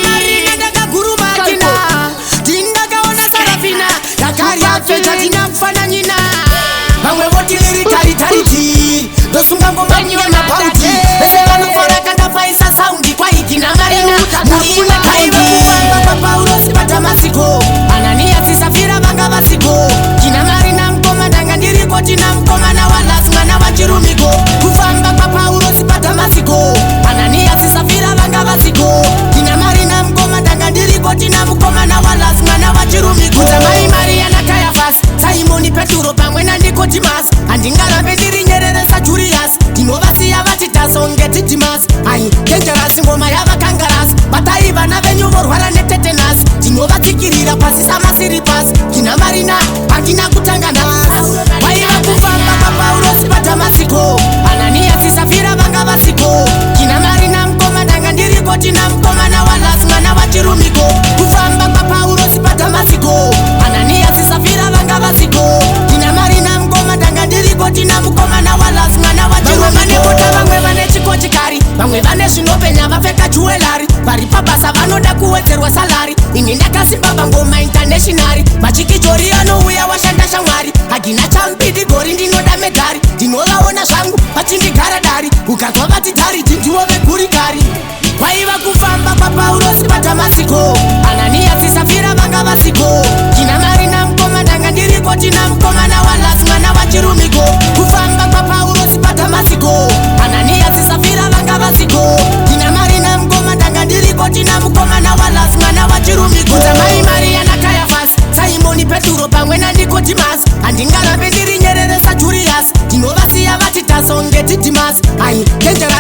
Marina ndakaguruma kina tindakaona Sarafina Dakaria feta tinafana nyina vamwe voti liritariti ndosunga ngoma nyine mabauti vese vanofara kandafaisa saundi kwaikina Marina muimwe kaivakuvamba paPaulosi paDamasiko Ananiasi Safira vanga vasiko kina Marina mkoma ndanga ndiriko tina mkomana walasi mwana wachirumiko kufamba paPaulosi paDamasiko Ananiasi Safira vanga vasiko kina Marina mkoma ndanga ndiriko tina mkomana walasi mwana wachirumiko kutamai Maria na Kayafasi Simoni Peturo pamwe na Nicodemus handingarambe ndiri nyereresa Julius ndinovasiya vatidhazonge Dimas ai dangerous ngoma yavakangarasi batai vana venyu vorwara netetenasi ndinovatsikirira pasi samasiripasi kina Marina handina kutanga nhasi vaiva kufamba paPaulosi paDamasiko Ananiasi Safira vanga vasiko kina Marina mkoma ndanga ndiriko tina mkomana walasi mwana wachirumiko kufamba paPaulosi paDamasiko Ananiasi Safira vanga vasiko kina Marina mkoma ndanga ndiriko tina mkomana walasi mwana wachirumiko vamwe vane chikochikari vamwe vane zvinopenya vapfeka juwelari vari pabasa vanoda kuwedzerwa salari ini ndakasimba vangoma internationari machikichori anouya washanda shamwari hagina champidi gori ndinoda medhari ndinovaona zvangu vachindigara dari ukagwa vatidhariti ndiwo vegurikari vaiva kufamba paPaulosi paDamasiko Ananiasi Safira vanga vasiko kina Marina mkoma ndanga ndiriko tina mkomana walasi mwana wachirumiko kufamba paPaulosi paDamasiko Ananiasi Safira vanga vasiko kina Marina mkoma ndanga ndiriko tina mkomana walasi mwana wachirumiko kutamai Maria na Kayafasi Simoni Peturo pamwe na Nicodemus handingarambe ndiri nyereresa Julius ndinovasiya vatidhazonge Dimas ai dangerous